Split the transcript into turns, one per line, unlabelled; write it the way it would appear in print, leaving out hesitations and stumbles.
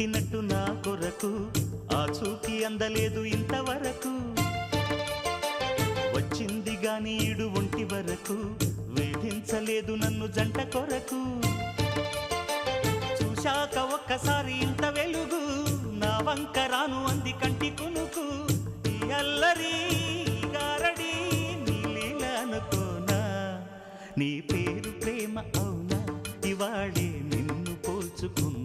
పుట్టినట్టు నా కొరకు ఆ చూకి అందలేదు ఇంతవరకు వచ్చింది గాని ఈడు ఒంటి వరకు వేధించలేదు నన్ను జంట కొరకు చూశాక ఒక్కసారి ఇంత వెలుగు నా వంక రాను అంది కంటి కునుకు ఈ అల్లరి గారడి నీ లీల అనుకోనా నీ పేరు ప్రేమ అవునా ఇవాళే నిన్ను పోల్చుకున్నా